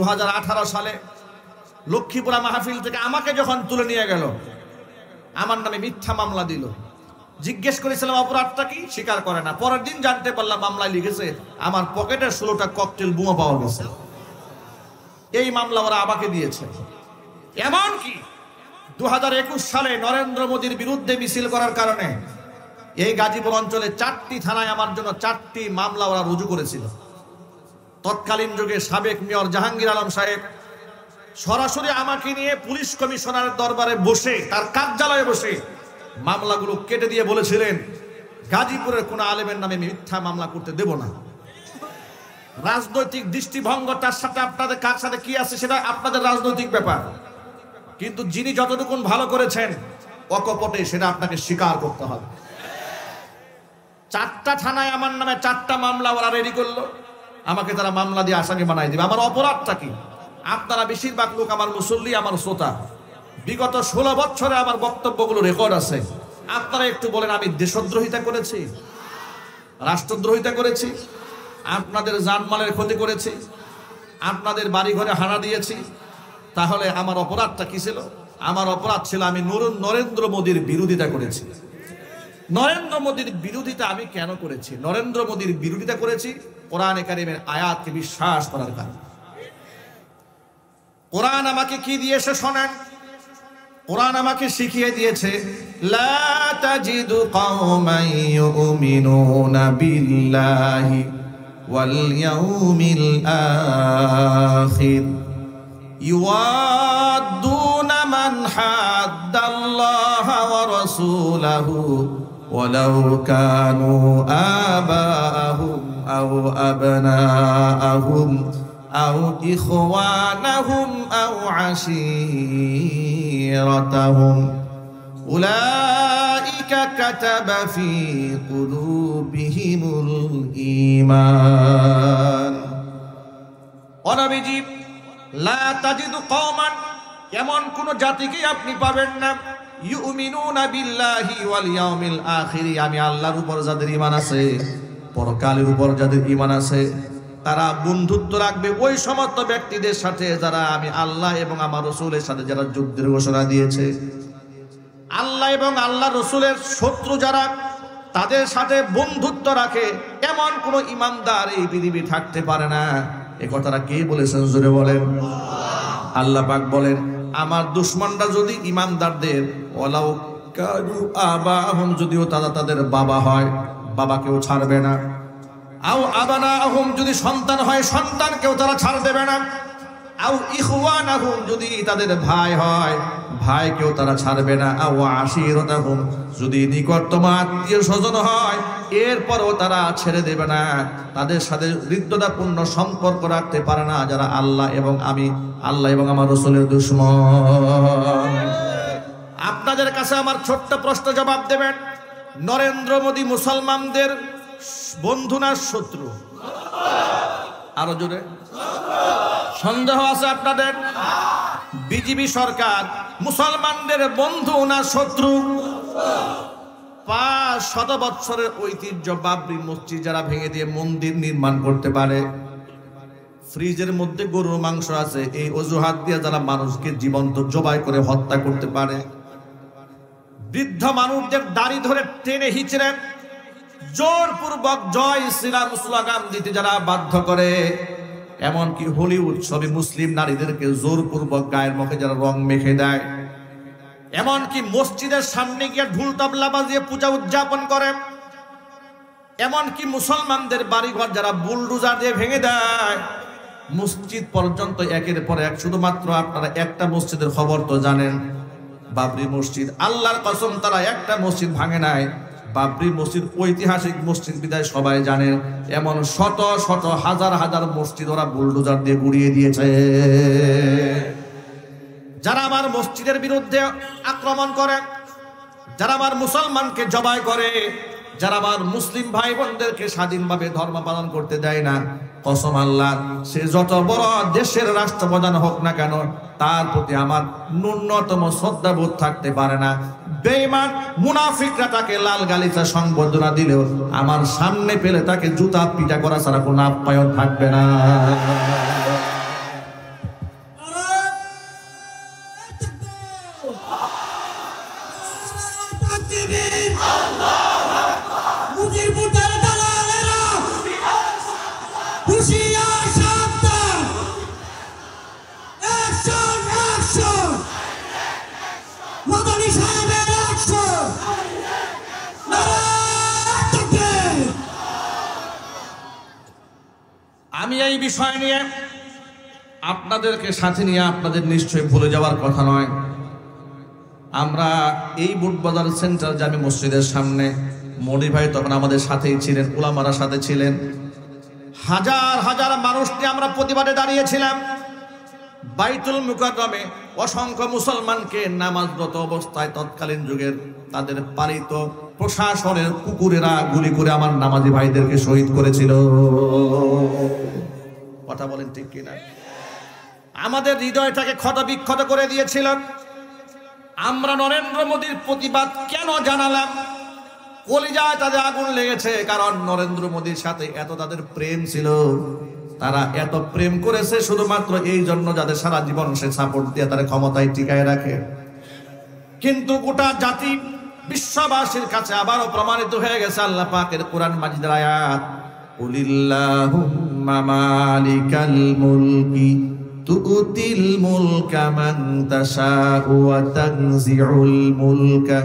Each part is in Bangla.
2018 সালে লক্ষ্মীপুরা মাহফিল থেকে আমাকে যখন তুলে নিয়ে গেল, আমার নামে মিথ্যা মামলা দিল। জিজ্ঞেস করেছিলাম অপরাধটা কি, স্বীকার করে না। পরের দিন জানতে পারলাম মামলায় লিখেছে আমার পকেটে 16টা ককটেল বোমা পাওয়া গেছে। এই মামলা ওরা আমাকে দিয়েছে। এমনকি 2021 সালে নরেন্দ্র মোদীর বিরুদ্ধে মিছিল করার কারণে এই গাজীপুর অঞ্চলে 4টি থানায় আমার জন্য 4টি মামলা ওরা রুজু করেছিল। তৎকালীন যুগে সাবেক মেয়র জাহাঙ্গীর আলম সাহেব সরাসরি আমাকে নিয়ে পুলিশ কমিশনারের দরবারে বসে, তার কার্যালয়ে বসে মামলাগুলো কেটে দিয়ে বলেছিলেন গাজীপুরের কোন আলেমের নামে মিথ্যা মামলা করতে দেব না। রাজনৈতিক দৃষ্টিভঙ্গটার সাথে আপনাদের কার সাথে কি আছে সেটা আপনাদের রাজনৈতিক ব্যাপার, কিন্তু যিনি যতটুকুন ভালো করেছেন অকপটে সেটা আপনাকে স্বীকার করতে হবে। 4টা থানায় আমার নামে 4টা মামলা ওরা রেডি করলো, আমাকে তারা মামলা দিয়ে আসামি বানাই দিবে। আমার অপরাধটা কি? আপনারা বেশিরভাগ লোক আমার মুসল্লি, আমার শ্রোতা, বিগত 16 বছরে আমার বক্তব্যগুলো রেকর্ড আছে। আপনারা একটু বলেন আমি দেশদ্রোহিতা করেছি, রাষ্ট্রদ্রোহিতা করেছি, আপনাদের জানমালের ক্ষতি করেছি, আপনাদের বাড়ি ঘরে হানা দিয়েছি? তাহলে আমার অপরাধটা কি ছিল? আমার অপরাধ ছিল আমি নরেন্দ্র মোদীর বিরোধিতা করেছি। নরেন্দ্র মোদীর বিরোধিতা আমি কেন করেছি? নরেন্দ্র মোদীর বিরোধিতা করেছি কোরআনে কারিমের আয়াতকে বিশ্বাস করার কারণে। কোরআন আমাকে কি দিয়েছে শোনেন। কোরআন আমাকে শিখিয়ে দিয়েছে লা তাজিদু কওমান ইউমিনুনা বিল্লাহি ওয়াল ইয়াউমিল আখির ইউআদ্দুনা মান হাদ্দাল্লাহা ওয়া রাসূলাহু ওয়ালাউ কানু আবাআহুম আও আবনাআহুম আও ইখওয়ানাহুম আও আশীরাতাহুম উলাইকা কাতাবা ফি কুলুবিহিমুল ঈমান। ও নবীজি, লা তাজিদু কওমান, এমন কোন জাতিকে আপনি পাবেন না, ইউমিনুনা বিল্লাহি ওয়াল ইয়াউমিল আখির, আমি আল্লাহর উপর যাদের ঈমান আছে, পরকালের উপর যাদের ঈমান আছে, তারা বন্ধুত্ব রাখবে ওই সমস্ত ব্যক্তিদের সাথে যারা আমি আল্লাহ এবং আমার রাসূলের সাথে যারা যুদ্ধের ঘোষণা দিয়েছে। আল্লাহ এবং আল্লাহ রাসূলের শত্রু যারা, তাদের সাথে বন্ধুত্ব রাখে, এমন কোন ঈমানদার এই পৃথিবী থাকতে পারে না। এই কথাটা কে বলেছেন জোরে বলেন? আল্লাহ পাক বলেন আমার দুশমনরা যদি ঈমানদারদের ওয়ালাউ কানু আবাহুম, যদিও তারা তাদের বাবা হয়, বাবাকেও ছাড়বে না। আও আবানাহুম, যদি সন্তান হয় সন্তানকেও তারা ছাড় দেবে না। আও ইখওয়ানাহুম, যদি তাদের ভাই হয় ভাইকেও তারা ছাড়বে না। আও আশীরাতাহুম, যদি নিকটতম আত্মীয় স্বজন হয় এরপরও তারা ছেড়ে দেবে না। তাদের সাথে হৃদ্যতাপূর্ণ সম্পর্ক রাখতে পারে না যারা আল্লাহ এবং আমার রাসূলের দুশমন। আপনাদের কাছে আমার ছোট্ট প্রশ্ন জবাব দেবেন, নরেন্দ্র মোদী মুসলমানদের বন্ধু না শত্রু? আরো জোরে সন্দেহ আছে আপনাদের? বিজেপি সরকার মুসলমানদের বন্ধু না শত্রু? 500 বছরের ঐতিহ্য বাবরি মসজিদ যারা ভেঙে দিয়ে মন্দির নির্মাণ করতে পারে, ফ্রিজের মধ্যে গরুর মাংস আছে, এই অজুহাত দিয়ে যারা মানুষকে জীবন্ত জবাই করে হত্যা করতে পারে, বৃদ্ধ মানুষদের দাড়ি ধরে টেনে হিচড়ে জোরপূর্বক জয় শ্রীরাম স্লোগান দিতে যারা বাধ্য করে, এমনকি হোলি উৎসবে মুসলিম নারীদেরকে জোরপূর্বক গায়ের মুখে যারা রং মেখে দেয়, এমনকি মসজিদের সামনে গিয়ে ঢুল তবলা বাজিয়ে পূজা উদযাপন করে, এমনকি মুসলমানদের বাড়িঘর যারা বুলডোজার দিয়ে ভেঙে দেয়, মসজিদ পর্যন্ত একের পর এক। শুধুমাত্র আপনারা একটা মসজিদের খবর তো জানেন, বাবরি মসজিদ। আল্লাহর কসম তারা একটা মসজিদ ভাঙে নাই। বাবরি মসজিদ ঐতিহাসিক মসজিদ বিদায় সবাই জানেন, এমন শত শত হাজার হাজার মসজিদ ওরা বুলডোজার দিয়ে গুড়িয়ে দিয়েছে। যারা আমার মসজিদের বিরুদ্ধে আক্রমণ করে, যারা আমার মুসলমানকে জবাই করে, যারা আমার মুসলিম ভাই বোনদেরকে স্বাধীনভাবে ধর্ম পালন করতে দেয় না, কসম আল্লাহ, সে যত বড় দেশের রাষ্ট্রপ্রধান হোক না কেন, তার প্রতি আমার ন্যূনতম শ্রদ্ধাবোধ থাকতে পারে না। বেঈমান মুনাফিকরা তাকে লাল গালিচা সংবর্ধনা দিলেও আমার সামনে পেলে তাকে জুতা পিটা করা ছাড়া কোনো আপ্যায়ন থাকবে না। আমি এই বিষয় নিয়ে আপনাদেরকে সাথে নিয়ে আপনাদের নিশ্চয়ই ভুলে যাওয়ার কথা নয়। আমরা এই বুটবাজার সেন্টার জামে মসজিদের সামনে, মনি ভাই তখন আমাদের সাথেই ছিলেন, উলামারা সাথে ছিলেন, হাজার হাজার মানুষ নিয়ে আমরা প্রতিবাদে দাঁড়িয়েছিলাম। বাইতুল মুকাররমে অসংখ্য মুসলমানকে নামাজরত অবস্থায় তৎকালীন যুগের তাদের পালিত প্রশাসনের কুকুরেরা গুলি করে আমার নামাজি ভাইদেরকে শহীদ করেছিল। কথা বলেন ঠিক কিনা? আমাদের হৃদয়টাকে ক্ষত বিক্ষত করে দিয়েছিল। আমরা নরেন্দ্র মোদীর প্রতিবাদ কেন জানালাম? কলিজায় তাদের আগুন লেগেছে, কারণ নরেন্দ্র মোদীর সাথে এত তাদের প্রেম ছিল। তারা এত প্রেম করেছে শুধুমাত্র এই জন্য যাদের সারা জীবন সে সাপোর্ট দিয়ে তারা ক্ষমতায় টিকায় রাখে। কিন্তু গোটা জাতি বিশ্ববাসীর কাছে আবারও প্রমাণিত হয়ে গেছে আল্লাহ পাকের কোরআন মাজিদের আয়াত, কুলিল্লাহুম্মা মালিকাল মুলকি তুতিল মুলকা মান তাশাউ ওয়া তানজিউল মুলকা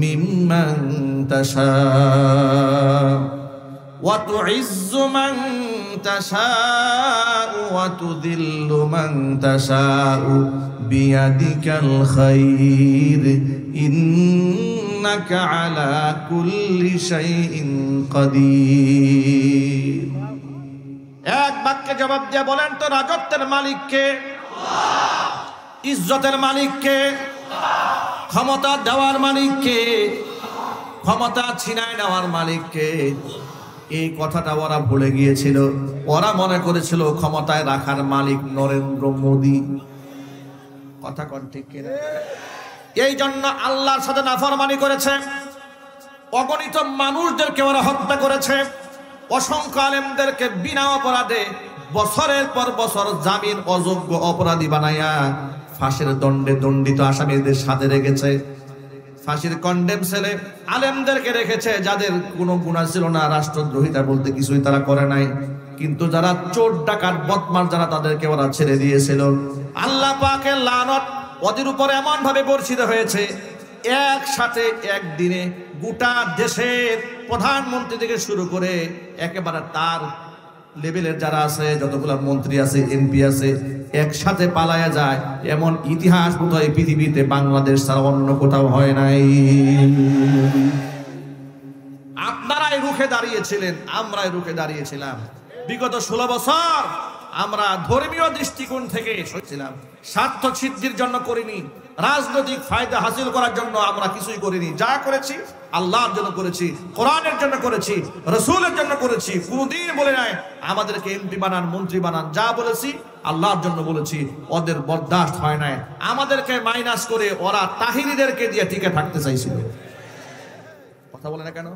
মিম্মান তাশাউ ওয়া তুইজ্জু মান তাশাউ ওয়া তুযিল্লু মান তাশাউ বিয়াদিকাল খায়র ইন্নাকা আলা কুল্লি শাইইন কাদির। এক বাক্যে জবাব দিয়ে বলেন তো, রাজত্বের মালিক কে? আল্লাহ। ইজ্জতের মালিক কে? আল্লাহ। ক্ষমতা দেওয়ার মালিক কে? ক্ষমতা ছিনায় নেওয়ার মালিক কে? এই কথাটা ওরা ভুলে গিয়েছিল। ওরা মনে করেছিল ক্ষমতায় রাখার মালিক নরেন্দ্র মোদী। কথা কোন ঠিক কিনা? এই জন্য আল্লাহর সাথে নাফরমানি করেছে, অগণিত মানুষদেরকে ওরা হত্যা করেছে, অসংখ্য আলেমদেরকে বিনা অপরাধে বছরের পর বছর জামিন অযোগ্য অপরাধী বানাইয়া ফাঁসির দণ্ডে দণ্ডিত আসামিদের সাথে রেখেছে। ফাঁসির কন্ডেম সেলে আলেমদেরকে রেখেছে যাদের কোনো গুনাহ ছিল না, রাষ্ট্রদ্রোহিতা বলতে কিছুই তারা করে নাই। কিন্তু যারা চোর ডাকাত বদমাশ যারা, তাদেরকে ওরা ছেড়ে দিয়েছিল। আল্লাহ পাকের লানত ওদের উপরে এমন ভাবে বর্ষিত হয়েছে, একসাথে একদিনে গোটা দেশের প্রধানমন্ত্রী থেকে শুরু করে একেবারে তার লেভেলের যারা আছে, যতগুলো মন্ত্রী আছে, এমপি আছে, একসাথে পালায়া যায়। এমন ইতিহাস বোধহয় পৃথিবীতে বাংলাদেশ ছাড়া অন্য কোথাও হয় নাই। আপনারাই রুখে দাঁড়িয়েছিলেন, আমরাই রুখে দাঁড়িয়েছিলাম। বিগত 16 বছর আমরা ধর্মীয় দৃষ্টিকোণ থেকে সইছিলাম, স্বার্থ সিদ্ধির জন্য করিনি, রাজনৈতিক ফায়দা হাসিল করার জন্য আমরা কিছুই করিনি। যা করেছি আল্লাহর জন্য করেছি, কোরআনের জন্য করেছি, রাসূলের জন্য করেছি। কোনদিন বলে নাই আমাদেরকে এমপি বানান, মন্ত্রী বানান। যা বলেছি আল্লাহর জন্য বলেছি। ওদের বরদাস্ত হয় নাই। আমাদেরকে মাইনাস করে ওরা তাহিরিদেরকে দিয়ে টিকে থাকতে চাইছিল। কথা বলে না কেন?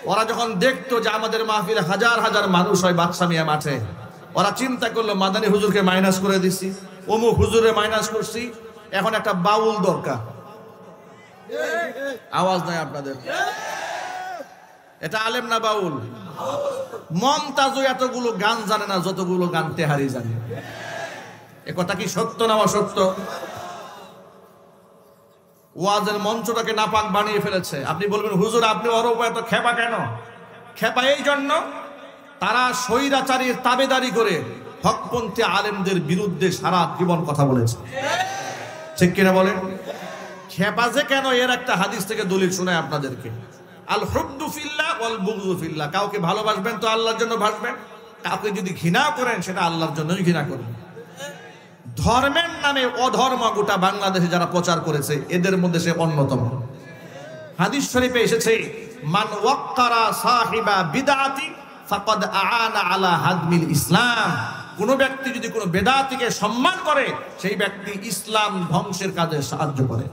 ওরা যখন দেখতো যে আমাদের মাহফিলে হাজার হাজার মানুষ হয় বাদশা মিয়া মাঠে, ওরা চিন্তা করলো মাদানী হুজুরকে মাইনাস করে দিছি, অমুক হুজুরে মাইনাস করছি, এখন একটা বাউল দরকার। আওয়াজ নাই আপনাদের? এটা আলেম না বাউল? মমতাজও এতগুলো গান জানে না যতগুলো গান তেহারি জানে। এ কথা কি সত্য না অসত্য? ওয়াজের মঞ্চটাকে নাপাক বানিয়ে ফেলেছে। আপনি বলবেন হুজুর আপনি ওর উপর এত খেপা কেন? খেপা এই জন্য তারা স্বৈরাচারীর তাবেদারি করে হকপন্থী আলেমদের বিরুদ্ধে সারা জীবন কথা বলেছে। ঠিক কিনা বলেন? খেপা যে কেন, এর একটা হাদিস থেকে দলিল শোনায় আপনাদেরকে। আল হুব্বু ফিল্লাহ ওয়াল বুগযু ফিল্লাহ। কাউকে ভালোবাসবেন তো আল্লাহর জন্য ভাসবেন, কাউকে যদি ঘৃণা করেন সেটা আল্লাহর জন্যই ঘৃণা করবেন। ধর্মের নামে অধর্ম গোটা বাংলাদেশে যারা প্রচার করেছে এদের মধ্যে সে অন্যতম। হাদিস শরীফে এসেছে, মান ওয়াক্কারা সাহিবা বিদআতি ফাকাদ আআনা আলা হাদমিল ইসলাম। কোন ব্যক্তি যদি কোনো বেদাতিকে সম্মান করে সেই ব্যক্তি ইসলাম ধ্বংসের কাজে সাহায্য করে।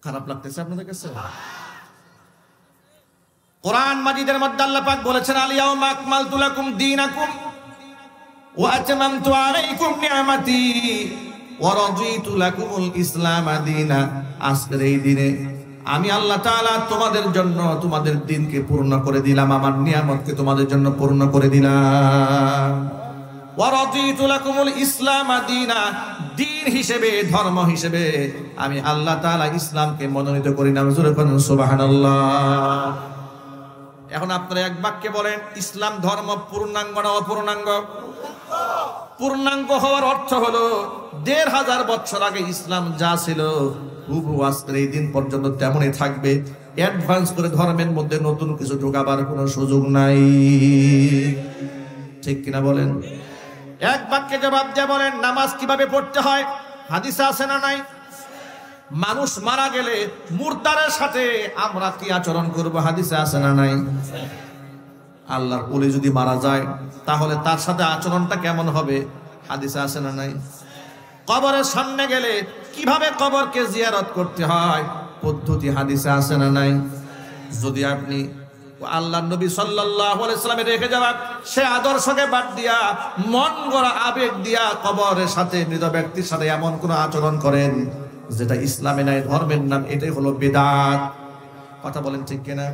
খারাপ লাগতেছে আপনাদের কাছে? কোরআন মাজিদের মধ্যে আল্লাহ পাক বলেছেন, আল ইয়াউমা আকমালতু লাকুম দীনাকুম ওয়া আতমামতু আলাইকুম নি'মাতি ওয়া রাদিতু লাকুমুল ইসলাম দীনা। আজকের এই দিনে আমি আল্লাহ তাআলা তোমাদের জন্য তোমাদের দিনকে পূর্ণ করে দিলাম, আমার নিয়ামতকে তোমাদের জন্য পূর্ণ করে দিলাম। ওয়া রাদিতু লাকুমুল ইসলাম দীনা, দিন হিসেবে, ধর্ম হিসেবে আমি আল্লাহ তাআলা ইসলামকে মনোনীত করি। নাম জোরে বলুন সুবহানাল্লাহ। এখন আপনারা এক বাক্যে বলেন, ইসলাম ধর্ম পূর্ণাঙ্গ না অপূর্ণাঙ্গ? পূর্ণাঙ্গ হওয়ার অর্থ হলো ১৫০০ বছর আগে ইসলাম যা ছিল হুবহু আজকের এই দিন পর্যন্ত তেমনই থাকবে। অ্যাডভান্স করে ধর্মের মধ্যে নতুন কিছু ঢোকাবার কোনো সুযোগ নাই। ঠিক কিনা বলেন? এক বাক্যে জবাব দিয়ে বলেন, নামাজ কিভাবে পড়তে হয় হাদিসে আছে না নাই? মানুষ মারা গেলে মুর্দারের সাথে আমরা কি আচরণ করব হাদিসে আছে না নাই? আল্লাহর ওলি যদি মারা যায় তাহলে তার সাথে আচরণটা কেমন হবে হাদিসে আছে না নাই? কবরের সামনে গেলে কিভাবে কবরকে জিয়ারত করতে হয় পদ্ধতি হাদিসে আছে না নাই? যদি আপনি আল্লাহর নবী সাল্লাল্লাহু আলাইহি ওয়াসাল্লামে রেখে যাওয়া সে আদর্শকে বাদ দিয়া মন গড়া আবেগ দিয়া কবরের সাথে মৃত ব্যক্তির সাথে এমন কোন আচরণ করেন যেটা ইসলামে নাই, ধর্মের নাম, এটাই হলো বিদআত। কথা বলেন ঠিক কিনা?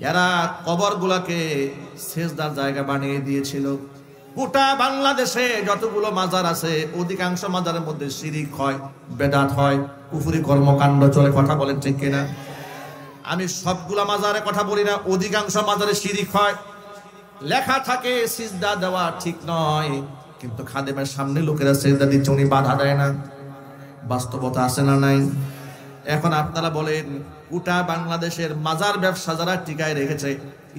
এরা কবরগুলোকে সেজদার জায়গা বানিয়ে দিয়েছিল। গোটা বাংলাদেশে যতগুলো মাজার আছে অধিকাংশ মাজারের মধ্যে শিরিক হয়, বেদাত হয়, কুফরি কর্মকাণ্ড চলে। কথা বলেন ঠিক কিনা? আমি সবগুলা মাজারে কথা বলি না, অধিকাংশ মাজারে শিরিক হয়। লেখা থাকে সিজদা দেওয়া ঠিক নয়, কিন্তু খাদেমের সামনে লোকেরা সিজদা দিচ্ছে, উনি বাধা দেয় না। বাস্তবতা আছে না নাই? এখন আপনারা বলেন, গোটা বাংলাদেশের মাজার ব্যবসা যারা টিকায় রেখেছে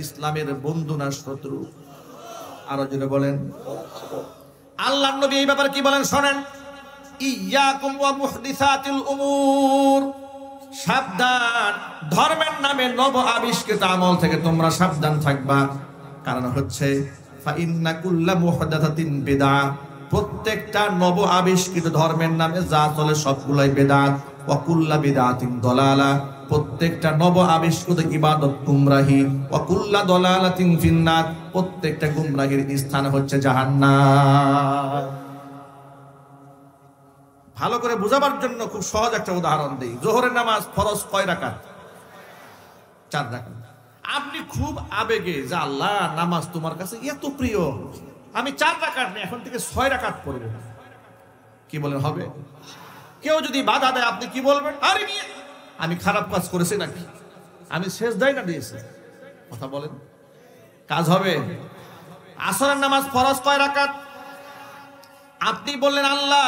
ইসলামের বন্ধু না শত্রু? আরো জোরে বলেন। আল্লাহর নবী এই ব্যাপারে কি বলেন শোনেন, ইয়াকুম ওয়া মুহদিসাতিল উমুর, সাবধান, ধর্মের নামে নব আবিষ্কৃত আমল থেকে তোমরা সাবধান থাকবা। কারণ হচ্ছে ফা ইন্না কুল্লা মুহদাসাতিন বিদআহ, প্রত্যেকটা নব আবিষ্কৃত ধর্মের নামে যা চলে সবগুলাই বেদাত। ওয়া কুল্লা বিদআতিন দালালা, প্রত্যেকটা নব আবিষ্কৃত ইবাদত গুমরাহি। ওয়া কুল্লা দালালাতিন ফিন্নার, প্রত্যেকটা গুমরাহির স্থান হচ্ছে জাহান্নাম। ভালো করে বোঝাবার জন্য খুব সহজ একটা উদাহরণ দেই। যোহরের নামাজ ফরজ কয় রাকাত? 4 রাকাত। আপনি খুব আবেগে যে আল্লাহ নামাজ তোমার কাছে এত প্রিয়, আমি 4 রাকাত নেই, এখন থেকে 6 রাকাত পড়ব, কি বলেন হবে? কেউ যদি বাধা দেয় আপনি কি বলবেন? আরে মিয়া আমি খারাপ কাজ করেছি নাকি? আমি সেজদাই না দিয়েছি। কথা বলেন, কাজ হবে? আসরের নামাজ ফরজ কয় রাকাত? আপনি বললেন আল্লাহ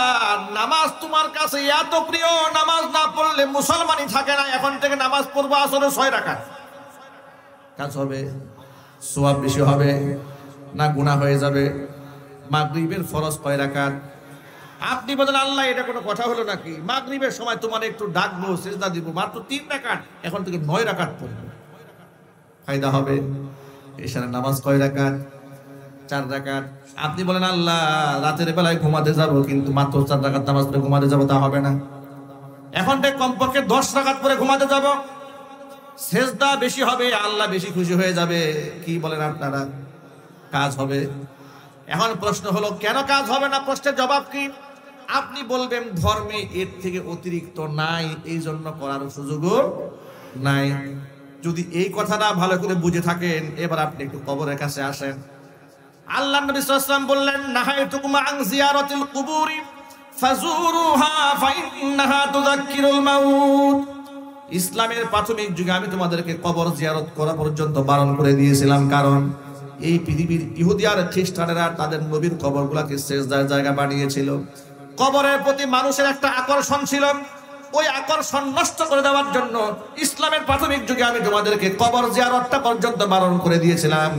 নামাজ তোমার কাছে এত প্রিয়, নামাজ না পড়লে মুসলমানই থাকে না, এখন থেকে নামাজ পড়বো আসরে 6 রাকাত। কাজ হবে? সওয়াব বেশি হবে না গুনাহ হয়ে যাবে? মাগরিবের ফরজ কয় রাকাত? আপনি বলেন আল্লাহ এটা কোনো কথা হলো নাকি? মাগরিবের সময় তোমার একটু ডাকবো, সিজদা দিব, মাত্র 3 রাকাত, এখন থেকে 9 রাকাত পড়বো, ফায়দা হবে? এশারের নামাজ কয় রাকাত? 4 রাকাত। আপনি বলেন আল্লাহ রাতের বেলায় ঘুমাতে যাবো, কিন্তু মাত্র 4 রাকাত নামাজ পড়ে ঘুমাতে যাবো, তা হবে না, এখন থেকে কমপক্ষে 10 রাকাত পরে ঘুমাতে যাব, সেজদা বেশি হবে, আল্লাহ বেশি খুশি হয়ে যাবে। কি বলেন আপনারা? কাজ হবে? এখন প্রশ্ন হলো কেন কাজ হবে না? প্রশ্নের জবাব কি? আপনি বলবেন ধর্মে এর থেকে অতিরিক্ত নাই, এই জন্য করার সুযোগও নাই। যদি এই কথাটা ভালো করে বুঝে থাকেন, এবার আপনি একটু কবরের কাছে আসেন। আল্লাহ নবী সাল্লাল্লাহু আলাইহি ওয়াসাল্লাম বললেন, নাহাইতুকুম আন জিয়ারাতিল কুবুরি ফাজুরুহা ফাইন্নাহা তুযাক্কিরুল মাউত। ইসলামের প্রাথমিক যুগে আমি তোমাদেরকে কবর জিয়ারত করা পর্যন্ত বারণ করে দিয়েছিলাম, কারণ এই পৃথিবীর ইহুদি আর খ্রিস্টানেরা তাদের নবীর কবরগুলোকে সেজদার জায়গা বানিয়েছিল। কবরের প্রতি মানুষের একটা আকর্ষণ ছিল, ওই আকর্ষণ নষ্ট করে দেওয়ার জন্য ইসলামের প্রাথমিক যুগে আমি তোমাদেরকে কবর জিয়ারতটা পর্যন্ত বারণ করে দিয়েছিলাম।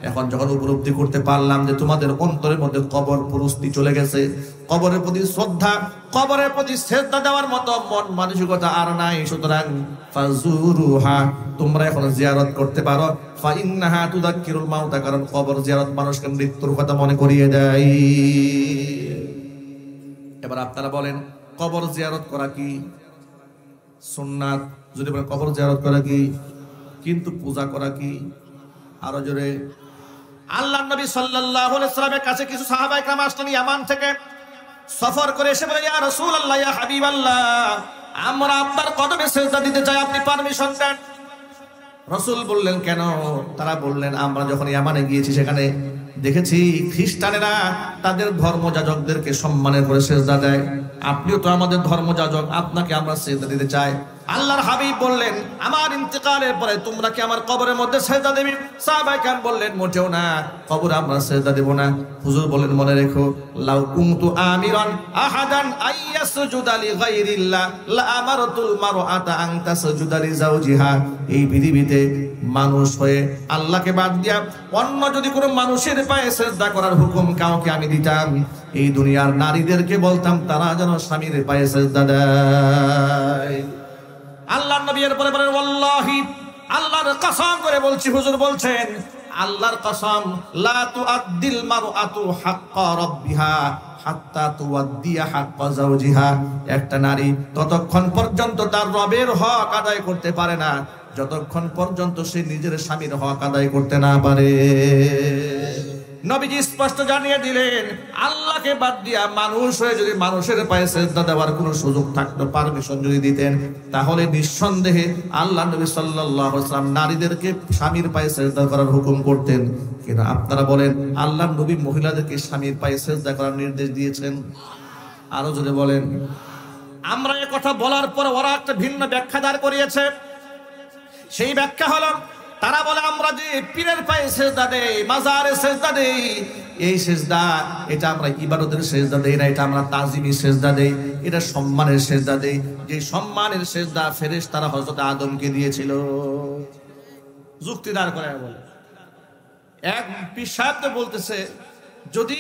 এখন যখন উপলব্ধি করতে পারলাম যে তোমাদের অন্তরের মধ্যে কবর পুরস্তি চলে গেছে, কবরের প্রতি শ্রদ্ধা, কবরের প্রতি শ্রদ্ধা দেওয়ার মতো মন মানসিকতা আর নাই, সুতরাং ফাজুরুহা, তোমরা এখন জিয়ারত করতে পারো। ফাইন্নাহা তুযাক্কিরুল মাউত, কারণ কবর জিয়ারত মানুষকে মৃত্যুর কথা মনে করিয়ে দেয়। এবার আপনারা বলেন কবর জিয়ারত করা কি সুন্নাত? যদি বলেন কবর জিয়ারত করা কি, কিন্তু পূজা করা কি? আরো জোরে। আল্লাহর নবী সাল্লাল্লাহু আলাইহি ওয়াসাল্লামের কাছে কিছু সাহাবায়ে কেরাম আসলেন ইয়ামান থেকে সফর করে, এসে বলে ইয়া রাসূলুল্লাহ, ইয়া হাবিবাল্লাহ, আমরা আপনার কদমে সিজদা দিতে চাই, আপনি পারমিশন দেন। রাসূল বললেন কেন? তারা বললেন আমরা যখন ইয়ামানে গিয়েছি সেখানে দেখেছি খ্রিস্টানেরা তাদের ধর্মযাজকদেরকে সম্মানের করে সিজদা দেয়, আপনিও তো আমাদের ধর্মযাজক, আপনাকে আমরা সিজদা দিতে চাই। আল্লাহর হাবিব বললেন, আমার ইন্তেকালের পরে তোমরা কি আমার কবরের মধ্যে সেজদা দেবে? সাহাবায়ে কেরাম বললেন, মোটেও না, কবরে আমরা সেজদা দেব না। হুজুর বলেন, মনে রেখো, লাউ কুনতু আমিরান আহাদান আইয়াসজুদা লিগাইরিল্লাহ লা আমারতুল মারআতা আন তাসজুদা লিজাওজিহা। এই পৃথিবীতে মানুষ হয়ে আল্লাহকে বাদ দিয়া অন্য যদি কোনো মানুষের পায়ে সেজদা করার হুকুম কাউকে আমি দিতাম, এই দুনিয়ার নারীদেরকে বলতাম তারা যেন স্বামীর পায়ে সেজদা দেয়। আল্লাহর নবী এর পরে বলেন, ওয়াল্লাহি, আল্লাহর কসম করে বলছি, হুজুর বলছেন, আল্লাহর কসম, লা তুআদ্দিল মারআতু হাক্কা রাব্বিহা হাত্তা তুআদ্দিয়া হাক্কা যাওজিহা। একটা নারী ততক্ষণ পর্যন্ত তার রবের হক আদায় করতে পারে না যতক্ষণ পর্যন্ত সে নিজের স্বামীর হক আদায় করতে না পারে। নবীজি স্পষ্ট জানিয়ে দিলেন, আল্লাহকে বাদ দিয়া মানুষ হয়ে যদি মানুষের পায়ে সেজদা দেওয়ার কোনো সুযোগ থাকতো, পারমিশন যদি দিতেন, তাহলে নিঃসন্দেহে আল্লাহ নবী সাল্লাল্লাহু আলাইহি ওয়াসাল্লাম নারীদেরকে স্বামীর পায়ে সেজদা করার হুকুম করতেন। কিন্তু আপনারা বলেন, আল্লাহ নবী মহিলাদেরকে স্বামীর পায়ে সেজদা করার নির্দেশ দিয়েছেন? আরো যদি বলেন। আমরা এ কথা বলার পর ওরা একটা ভিন্ন ব্যাখ্যা দাঁড় করিয়েছে। সেই ব্যাখ্যা হলো, তারা বলে আমরা যে পীরের পায়ে সেজদা দেই, মাজারে সেজদা দেই, এই সেজদা এটা আমরা ইবাদতের সেজদা দেই না, এটা আমরা তাজিমি সেজদা দেই, এটা সম্মানের সেজদা দেই। যে সম্মানের সেজদা ফেরেশতারা হযরত আদমকে দিয়েছিল। যুক্তি দাঁড় করায় বলে, এক পীর সাহেব তো বলতেছে, যদি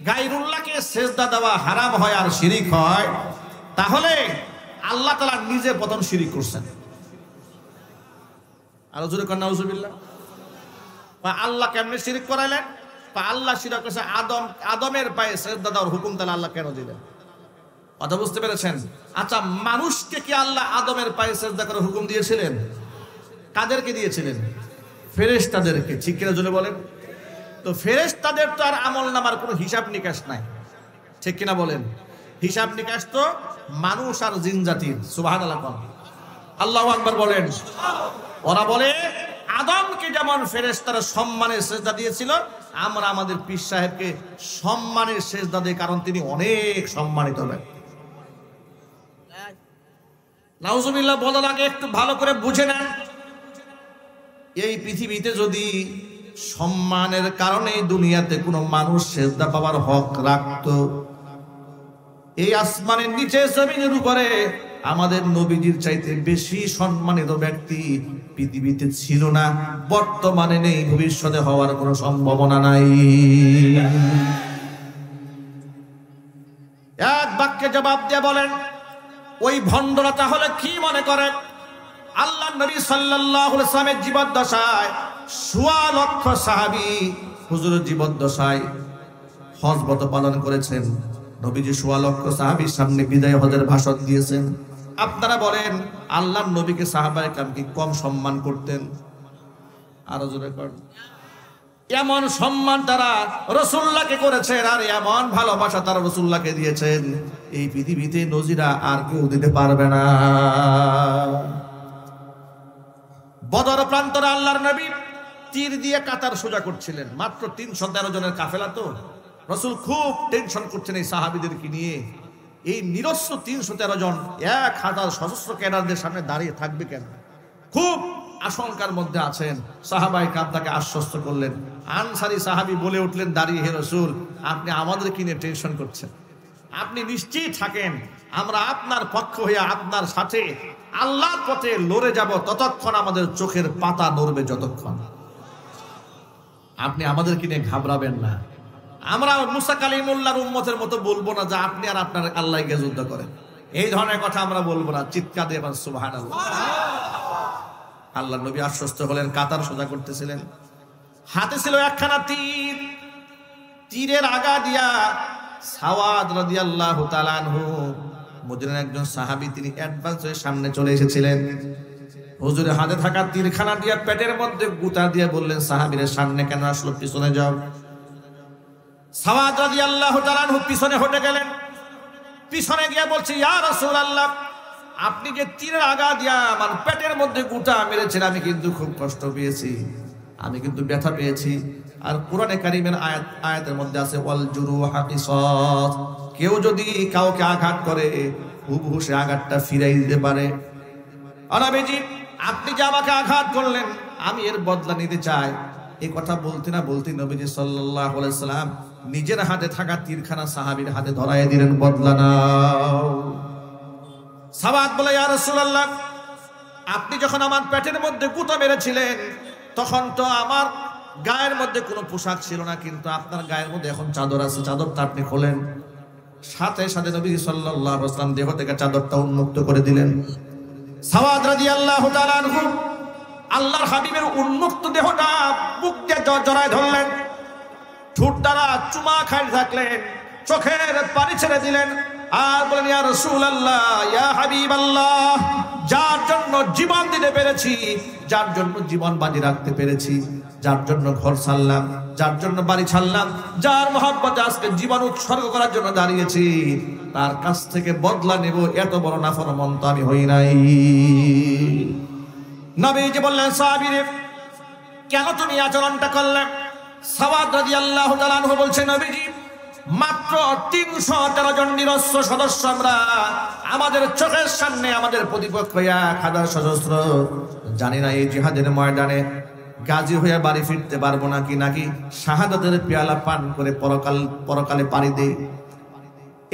গায়রুল্লাহকে সেজদা দেওয়া হারাম হয় আর শিরিক হয়, তাহলে আল্লাহ তাআলা নিজে প্রথম শিরিক করছেন। আরো জোরে কর নাউজুবিল্লাহ। আল্লাহ কেমনে শিরিক করাইলেন? আল্লাহ শিরিক করেছে আদমের পায়ে সেজদা দেওয়ার হুকুম তাহলে আল্লাহ কেন দিলেন? কথা বুঝতে পেরেছেন? আচ্ছা, মানুষকে কি আল্লাহ আদমের পায়ে সেজদা করার হুকুম দিয়েছিলেন? কাদেরকে দিয়েছিলেন? ফেরেশতাদেরকে। ঠিক কিনা জোরে বলেন? তো ফেরেশতাদের তো আর আমল নামার কোনো হিসাব নিকাশ নাই, ঠিক কিনা বলেন? হিসাব নিকাশ তো মানুষ আর জিন জাতির। সুবহানাল্লাহ, আল্লাহু আকবার বলেন। ওরা বলে, আদমকে যেমন ফেরেশতারা সম্মানের সেজদা দিয়েছিল, আমরা আমাদের পীর সাহেবকে সম্মানের সেজদা দিই, কারণ তিনি অনেক সম্মানিত ব্যক্তি। নাউজুবিল্লাহ বলার আগে একটু ভালো করে বুঝে নেন, এই পৃথিবীতে যদি সম্মানের কারণে দুনিয়াতে কোনো মানুষ সেজদা পাওয়ার হক রাখতো, এই আসমানের নিচে জমিনের উপরে আমাদের নবীজির চাইতে বেশি সম্মানিত ব্যক্তি পৃথিবীতে ছিল না, বর্তমানে নেই, ভবিষ্যতে হওয়ার কোনো সম্ভাবনা নাই। এক বাক্যে জবাব দিয়ে বলেন, ওই ভণ্ডরা তাহলে কি মনে করে? আল্লাহ নবী সাল্লাল্লাহু আলাইহি ওয়াসাল্লামের জীবদ্দশায় ১৬ লক্ষ সাহাবী হুজুরের জীবদ্দশায় হজ পালন করেছেন। নবীজি ১৬ লক্ষ সাহাবীর সামনে বিদায় হজের ভাষণ দিয়েছেন। আপনারা বলেন, আল্লাহর নবীকে সাহাবায়ে কেরাম কি কম সম্মান করতেন? আরো জোরে করেন। এমন সম্মান তারা রাসূলুল্লাহকে করেছেন, আর এমন ভালোবাসা তারা রাসূলুল্লাহকে দিয়েছেন, এই পৃথিবীতে নজিরা আর কেউ দিতে পারবে না। বদর প্রান্তরে আল্লাহর নবী তীর দিয়ে কাতার সোজা করছিলেন। মাত্র ৩১৩ জনের কাফেলা, তো রাসূল খুব টেনশন করছেন এই সাহাবীদেরকে নিয়ে। এই নিরস্ব ৩১৩ জন ১,০০০ সশস্ত্র ক্যাডারদের সামনে দাঁড়িয়ে থাকবে কেন? খুব আশঙ্কার মধ্যে আছেন। সাহাবায়ে কেরাম তাকে আশ্বস্ত করলেন। আনসারী সাহাবী বলে উঠলেন দাঁড়িয়ে, হে রাসূল, আপনি আমাদেরকে নিয়ে টেনশন করছেন, আপনি নিশ্চিত থাকেন, আমরা আপনার পক্ষ হয়ে আপনার সাথে আল্লাহর পথে লড়ে যাব, ততক্ষণ আমাদের চোখের পাতা নড়বে যতক্ষণ। আপনি আমাদেরকে নিয়ে ঘাবড়াবেন না। আমরা মুসা কালিমুল্লাহর উম্মতের মতো বলবো না যে আপনি আর আপনার আল্লাহ গিয়ে যুদ্ধ করেন, এই ধরনের কথা আমরা বলবো না। চিৎকার দিয়ে বলেন সুবহানাল্লাহ। আল্লাহ নবী আশ্বস্ত হলেন, কাতার সোজা করতেছিলেন। হাতে ছিল একখানা তীর, তীরের আগা দিয়া সাওয়াদ রাদিয়াল্লাহু তাআলা আনহু, মদিনার একজন সাহাবী, তিনি অ্যাডভান্স হয়ে সামনে চলে এসেছিলেন। হুজুরের হাতে থাকা তীরখানা দিয়া পেটের মধ্যে গুতা দিয়ে বললেন, সাহাবীরা সামনে কেন আসলো, পিছনে যাও। সাওয়াদ রাদিয়াল্লাহু তাআলা আনহু পিছনে হটে গেলেন। পিছনে গিয়ে বলছে, ইয়া রাসূলুল্লাহ, আপনি যে তীরের আগা দিয়া আমার পেটের মধ্যে গুতা মেরেছেন, আমি কিন্তু খুব কষ্ট পেয়েছি, আমি কিন্তু ব্যথা পেয়েছি। আর কোরআনে কারীমের আয়াতের মধ্যে আছে, ওয়াল জুরুহা কিসাস, কেউ যদি কাউকে আঘাত করে হুবহু সে আঘাতটা ফিরাই দিতে পারে। নবীজি আপনি যে আমাকে আঘাত করলেন আমি এর বদলা নিতে চাই। এই কথা বলতে না বলতে নবীজি সাল্লাল্লাহু আলাইহি সাল্লাম নিজের হাতে থাকা তীরখানা সাহাবীর হাতে ধরায় দিলেন, বদলা নাও। সাওয়াদ বলে, ইয়া রাসূলুল্লাহ, আপনি যখন আমার পেটের মধ্যে গুঁতো মেরেছিলেন তখন তো আমার গায়ের মধ্যে কোনো পোশাক ছিল না, কিন্তু আপনার গায়ের মধ্যে এখন চাদর আছে, চাদরটা আপনি খোলেন। সাথে সাথে নবী সাল্লাল্লাহু আলাইহি ওয়াসাল্লাম দেহ থেকে চাদরটা উন্মুক্ত করে দিলেন। সাওয়াদ রাদিয়াল্লাহু তাআলা আনহু আল্লাহর হাবিবের উন্মুক্ত দেহটা বুক দিয়ে জড়ায় ধরলেন, ঠোঁট দ্বারা চুমা খাই থাকলেন, চোখের পানি ছেড়ে দিলেন আর বলেন, ইয়া রাসূলুল্লাহ, ইয়া হাবিবাল্লাহ, যার জন্য জীবন দিতে পেরেছি, যার জন্য জীবন বাজি রাখতে পেরেছি, যার জন্য ঘর ছাড়লাম, যার জন্য বাড়ি ছাড়লাম, যার মহব্বতে আজকে জীবন উৎসর্গ করার জন্য দাঁড়িয়েছি, তার কাছ থেকে বদলা নেব, এত বড় নাফরমান তো আমি হই নাই। নবীজি বললেন, সাহাবীরে কেন তুমি আচরণটা করলে? সাওয়াদ রাদিয়াল্লাহু তাআলা আনহু বলছেন, নবীজি মাত্র ৩১৩ জন নিরস্ত্র সদস্য আমরা, আমাদের চোখের সামনে আমাদের প্রতিপক্ষ ১০০০ সশস্ত্র। জানি না এই জিহাদের ময়দানে গাজী হয়ে বাড়ি ফিরতে পারবো নাকি শাহাদাতের পেয়ালা পান করে পরকালে পাড়ি দেই।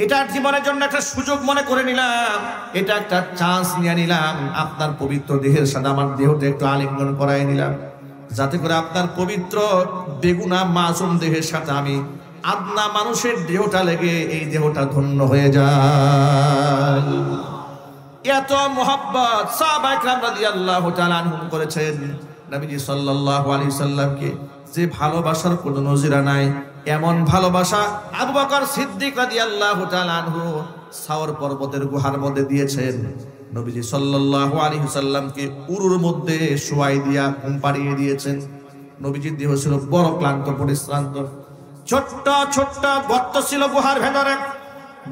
এটা জীবনের জন্য একটা সুযোগ মনে করে নিলাম, এটা একটা চান্স নিয়ে নিলাম। আপনার পবিত্র দেহের সাথে আমার দেহটা একটু আলিঙ্গন করাই নিলাম, যাতে করে আপনার পবিত্র বেগুনা মাসুম দেহের সাথে আমি আদনা মানুষের দেহটা লেগে এই দেহটা ধন্য হয়ে যায়। এত মোহাব্বত সাহাবায়ে কেরাম রাদিয়াল্লাহু তাআলা আনহুম করেছেন নবীজি সাল্লাল্লাহু আলাইহি সাল্লামকে, যে ভালোবাসার কোনো নজিরা নাই। এমন ভালোবাসা আবু বকর সিদ্দিক রাদিয়াল্লাহু তাআলা আনহু সাওর পর্বতের গুহার মধ্যে দিয়েছেন। নবীজি সাল্লাল্লাহু আলাইহি সাল্লামকে উরুর মধ্যে শোয়াই দিয়া ঘুম পাড়িয়ে দিয়েছেন। নবীজির দেহ ছিল বড় ক্লান্ত পরিশ্রান্ত, ছোট্ট ছোট্ট গর্ত ছিল গুহার ভেতরে।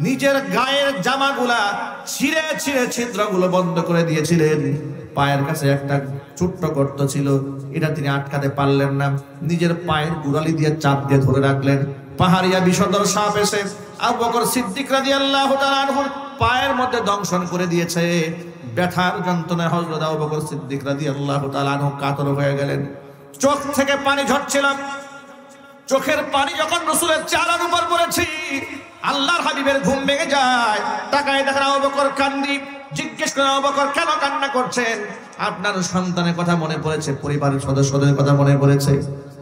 নিজের গায়ের জামাগুলা ছিঁড়ে ছিঁড়ে ছিদ্রগুলো বন্ধ করে দিয়েছিলেন। পায়ের কাছে একটা ছোট্ট গর্ত ছিল, এটা তিনি আটকাতে পারলেন না, নিজের পায়ের গোড়ালি দিয়ে চাপ দিয়ে ধরে রাখলেন। পাহাড়িয়া বিষধর সাপ এসে আবু বকর সিদ্দিক রাদিয়াল্লাহু তাআলা আনহুর পায়ের মধ্যে দংশন করে দিয়েছে। ব্যথার যন্ত্রণায় হযরত আবু বকর সিদ্দিক রাদিয়াল্লাহু তাআলা আনহু কাতর হয়ে গেলেন। চোখ থেকে পানি ঝরছিল। চোখের পানি যখন রাসূলের চেহারার উপর পড়েছে, আল্লাহর হাবিবের ঘুম ভেঙে যায়। তাকায় দেখেন আবু বকর কান্দি। জিজ্ঞেস করেন, আবু বকর কেন কান্না করছেন? আপনার সন্তানের কথা মনে পড়েছে, পরিবারের সদস্যদের কথা মনে পড়েছে।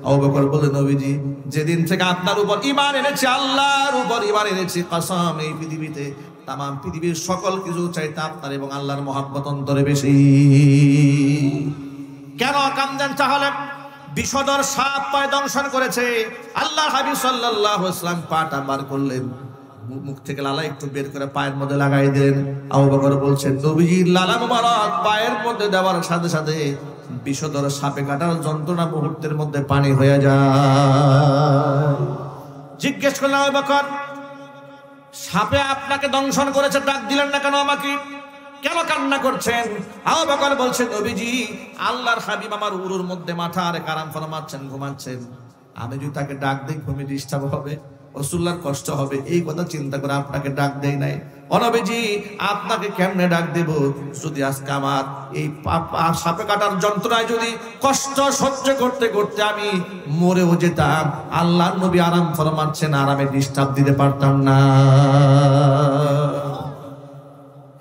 আবু বকর বলে, নবীজি যেদিন থেকে আপনার উপর ঈমান এনেছি, আল্লাহর উপর ঈমান এনেছি, কসম এই পৃথিবীতে তামাম পৃথিবীর সকল কিছু চাইতে আপনার এবং আল্লাহর মহব্বত অন্তরে বেশি। কেন কান্দেন তাহলে? বিষধর সাপ পায়ে দংশন করেছে। আল্লাহর হাবিব সাল্লাল্লাহু আলাইহি ওয়াসাল্লাম পাটা বার করলেন, মুখ থেকে লালা একটু বের করে পায়ের মধ্যে লাগাই দিলেন। আবু বকর বলছেন, নবীজির লালা মুবারক পায়ের মধ্যে দেওয়ার সাথে সাথে বিষধর সাপে কাটার যন্ত্রণা মুহূর্তের মধ্যে পানি হয়ে যায়। জিজ্ঞেস করলাম, আবু বকর সাপে আপনাকে দংশন করেছে, ডাক দিলেন না কেন আমাকে? কেন কান্না করছেন? আবু বকর বলছেন, নবীজি আল্লাহর হাবিব আমার উরুর মধ্যে মাথা আর আরাম ফরমাচ্ছেন, ঘুমাচ্ছেন। আমি যদি তাকে ডাক দিই ঘুমে ডিস্টার্ব হবে, রাসূলুল্লাহর কষ্ট হবে, এই কথা চিন্তা করে আপনাকে ডাক দেই নাই। ও নবীজি আপনাকে কেমনে ডাক দেব যদি আজকে আমার এই সাপে কাটার যন্ত্রণায় যদি কষ্ট সহ্য করতে করতে আমি মরেও যেতাম, আল্লাহর নবী আরাম ফরমাচ্ছেন, আরামে ডিস্টার্ব দিতে পারতাম না।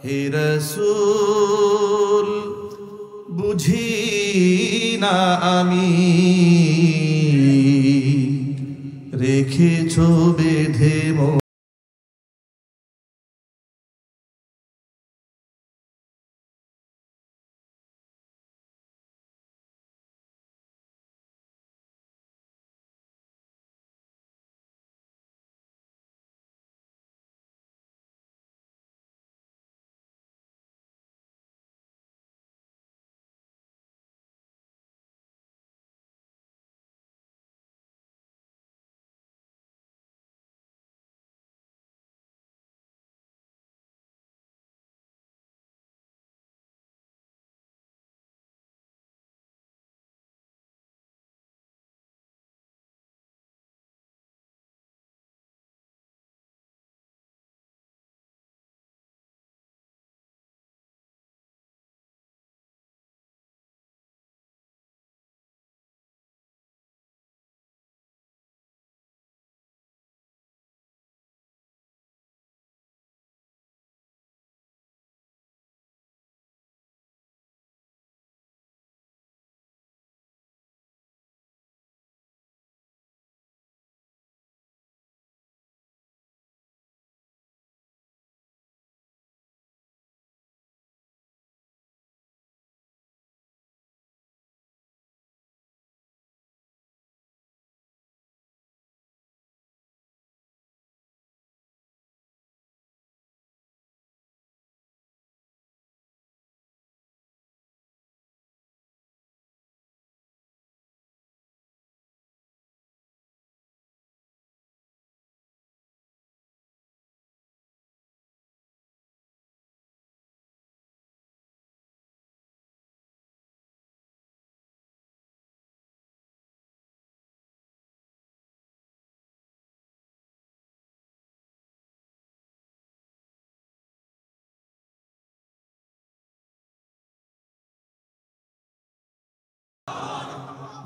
হে রাসূল বুঝি না আমি রেখেছো বেঁধে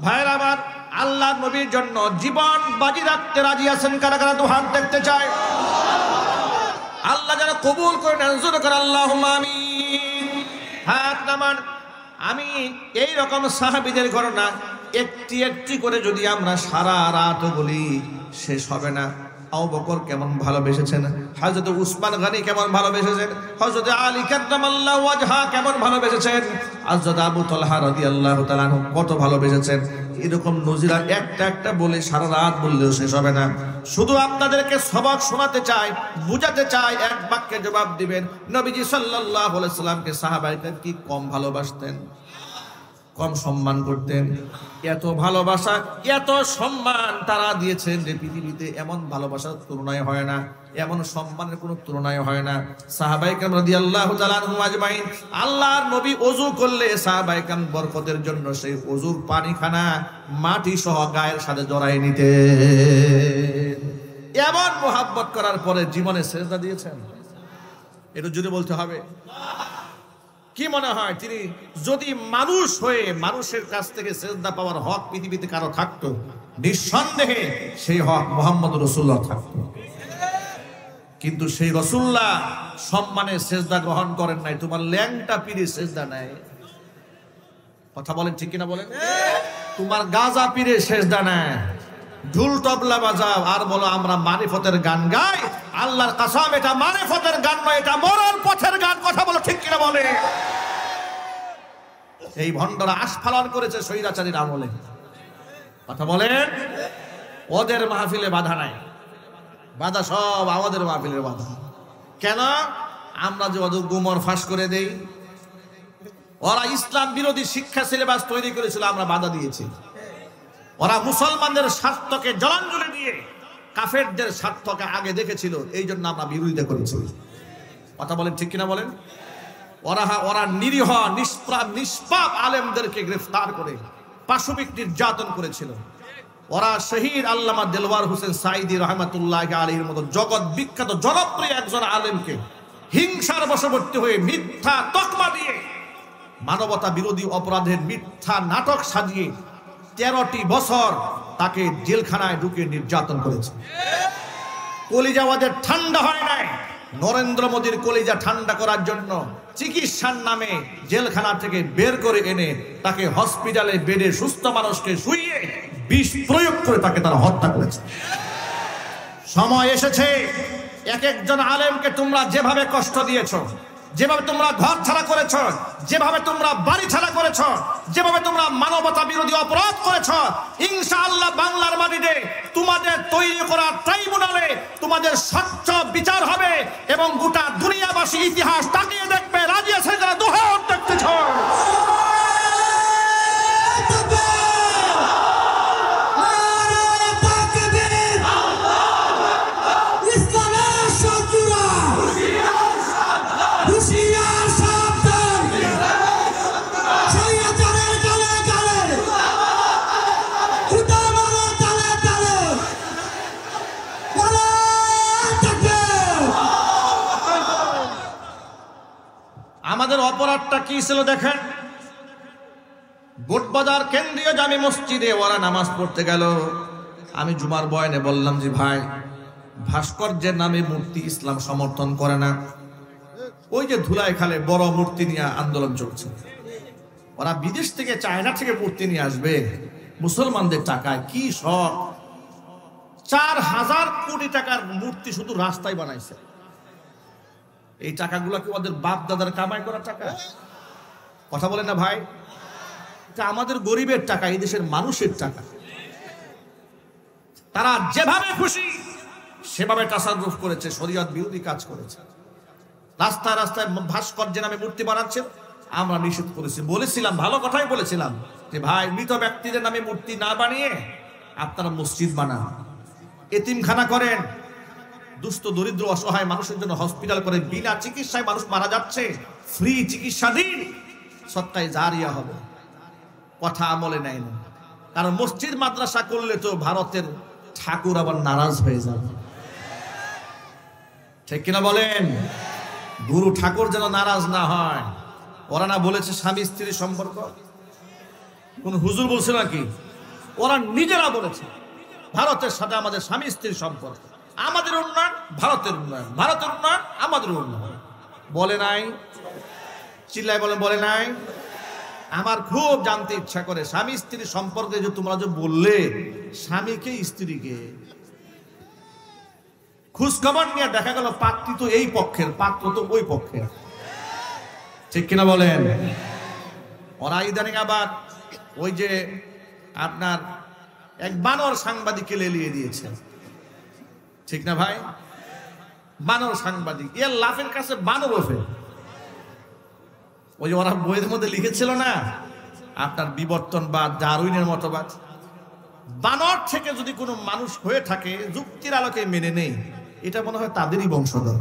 ভাইরা আমার, আল্লাহ নবীর জন্য জীবন বাজি রাখতে রাজি আছেন কারা কারা? তো হাত দেখতে চায়। আল্লাহ যেন কবুল করে নেন, জোরে করে আল্লাহুম্মা আমিন। হাত নামান। আমি এই রকম সাহাবীদের ঘটনা একটি একটি করে যদি আমরা সারা রাত বলি শেষ হবে না। আবু বকর কেমন ভালোবেসেছেন, হযরত উসমান গনি কেমন ভালোবেসেছেন, হযরত আলী কাররামাল্লাহু ওয়াজহা কেমন ভালোবেসেছেন, হযরত আবু তালহা রাদিয়াল্লাহু তাআলা আনহু কত ভালোবেসেছেন। এরকম নজিরা একটা একটা বলে সারা রাত বললেও শেষ হবে না। শুধু আপনাদেরকে সবক শোনাতে চাই, বুঝাতে চাই, এক বাক্যে জবাব দিবেন। নবীজি সাল্লাল্লাহু আলাইহি সাল্লামকে সাহাবায়ে কি কম ভালোবাসতেন, কম সম্মান করতেন? এত ভালোবাসা, এত সম্মান তারা দিয়েছেন যে পৃথিবীতে এমন ভালোবাসার তুলনায় হয় না, এমন সম্মানের কোনো তুলনায় হয় না। সাহাবায়ে কেরাম রাদিয়াল্লাহু তাআলা আনহুম আজমাইন, আল্লাহর নবী ওযু করলে সাহাবায়ে কেরাম বরকতের জন্য সেই ওযুর পানিখানা মাটি সহ গায়ের সাথে জড়ায় নিতেন। এমন মোহাব্বত করার পরে জীবনে সেজদা দিয়েছেন? এটা জুড়ে বলতে হবে। কি মনে হয় তিনি যদি মানুষ হয়ে মানুষের কাছ থেকে সেজদা পাওয়ার হক পৃথিবীতে কারো থাকতো, নিঃসন্দেহে সেই হক মুহাম্মদ রাসূলুল্লাহ থাকতো। কিন্তু সেই রাসূলুল্লাহ সম্মানে সেজদা গ্রহণ করেন নাই, তোমার ল্যাংটা পীরে সেজদা নেয়। কথা বলেন ঠিক কিনা বলেন? তোমার গাজা পীরে সেজদা নেয়। ঢুল তবলা বাজাও আর বলো আমরা মারিফতের গান গাই। আল্লাহর কসম এটা মারিফতের গান নয়, এটা মরার পথের গান। কথা বলো ঠিক কিনা বলে? এই ভণ্ডরা আস্ফালন করেছে স্বৈরাচারীর আমলে। কথা বলেন। ওদের মাহফিলে বাধা নাই, বাধা সব আমাদের মাহফিলের বাধা। কেন? আমরা যে ওদের গুমর ফাঁস করে দেই। ওরা ইসলাম বিরোধী শিক্ষা সিলেবাস তৈরি করেছিল, আমরা বাধা দিয়েছি। ওরা মুসলমানদের স্বার্থকে জলাঞ্জলি দিয়ে কাফেরদের স্বার্থকে আগে দেখেছিল, এই জন্য আমরা বিরোধিতা করেছি। কথা বলেন ঠিক কিনা বলেন? ওরা নিরীহ নিষ্পাপ আলেমদেরকে গ্রেফতার করে পাশবিক নির্যাতন করেছিল। ওরা শহীদ আল্লামা দেলওয়ার হোসেন সাঈদী রহমাতুল্লাহি আলাইহির মতো জগৎ বিখ্যাত জনপ্রিয় একজন আলেমকে হিংসার বশবর্তী হয়ে মিথ্যা তকমা দিয়ে মানবতা বিরোধী অপরাধের মিথ্যা নাটক সাজিয়ে 13টি বছর তাকে জেলখানায় ঢুকে নির্যাতন করেছে। কলিজা ওদের ঠান্ডা হয় নাই। নরেন্দ্র মোদীর কলিজা ঠান্ডা করার জন্য চিকিৎসার নামে জেলখানা থেকে বের করে এনে তাকে হসপিটালে বেডে সুস্থ মানুষকে শুইয়ে বিষ প্রয়োগ করে তাকে তারা হত্যা করেছে। সময় এসেছে, এক একজন আলেমকে তোমরা যেভাবে কষ্ট দিয়েছো, যেভাবে তোমরা ঘর ছাড়া করেছ, যেভাবে তোমরা বাড়ি ছাড়া করেছ, যেভাবে তোমরা মানবতা বিরোধী অপরাধ করেছ, ইনশাআল্লাহ বাংলার মাটিতে তোমাদের তৈরি করা ট্রাইব্যুনালে তোমাদের স্বচ্ছ বিচার হবে এবং গোটা দুনিয়াবাসী ইতিহাস তাকিয়ে দেখবে। রাজি আছে যারা? দুহাত দেখতেছ। আমাদের অপরাধটা কি ছিল দেখেন। গোটবাজার কেন্দ্রীয় জামে মসজিদে ওরা নামাজ পড়তে গেল। আমি জুমার বয়ানে বললাম যে ভাই, ভাস্কর্যের নামে মূর্তি ইসলাম সমর্থন করে না। ওই যে ধুলাই খালে বড় মূর্তি নিয়ে আন্দোলন চলছে। ওরা বিদেশ থেকে, চায়না থেকে মূর্তি নিয়ে আসবে মুসলমানদের টাকায়। কি শখ! 4000 কোটি টাকার মূর্তি শুধু রাস্তায় বানাইছে। এই টাকাগুলো কি ওদের বাপ দাদার কামাই করা টাকা? কথা বলেন না ভাই? এটা আমাদের গরিবের টাকা, এই দেশের মানুষের টাকা। তারা যেভাবে খুশি সেভাবে তাসাররুফ করেছে, শরীয়ত বিরোধী কাজ করেছে। রাস্তায় রাস্তায় ভাস্কর্যের নামে মূর্তি বানাচ্ছেন, আমরা নিষেধ করেছি। বলেছিলাম, ভালো কথাই বলেছিলাম যে ভাই, মৃত ব্যক্তিদের নামে মূর্তি না বানিয়ে আপনারা মসজিদ বানান, এতিমখানা করেন, দুস্থ দরিদ্র অসহায় মানুষের জন্য হসপিটাল করে, বিনা চিকিৎসায় মানুষ মারা যাচ্ছে, ফ্রি চিকিৎসা দিন, সত্তায় জারিয়া হবে। কথা আমলে নেয় না। কারণ মসজিদ মাদ্রাসা করলে তো ভারতের ঠাকুর আবার নারাজ হয়ে যাবে। ঠিক কিনা বলেন? গুরু ঠাকুর যেন নারাজ না হয়। ওরা না বলেছে স্বামী স্ত্রীর সম্পর্ক? কোন হুজুর বলছে নাকি ওরা নিজেরা বলেছে ভারতের সাথে আমাদের স্বামী স্ত্রীর সম্পর্ক, আমাদের উন্নয়ন ভারতের উন্নয়ন, ভারতের উন্নয়ন আমাদের উন্নয়ন। বলে নাই? চিল্লায় বলে, বলে নাই? আমার খুব জানতে ইচ্ছা করে স্বামী স্ত্রীর সম্পর্কে যে তোমরা যে বললে, স্বামীকে স্ত্রীকে খোঁজ খবর নিয়ে দেখা গেল পাত্রী তো এই পক্ষের, পাত্র তো ওই পক্ষের, ঠিক কিনা বলেন? ওরা ইদানিং আবার ওই যে আপনার এক বানর সাংবাদিককে লেলিয়ে দিয়েছে, ঠিক না ভাই? বানর সাংবাদিক, এর লাফের কাছে বানর ওঠে। ওই যে ওরা বইয়ের মধ্যে লিখেছিল না আপনার বিবর্তনবাদ, ডারউইনের মতবাদ, বানর থেকে যদি কোনো মানুষ হয়ে থাকে যুক্তির আলোকে মেনে নেই, এটা মনে হয় তাদেরই বংশধর।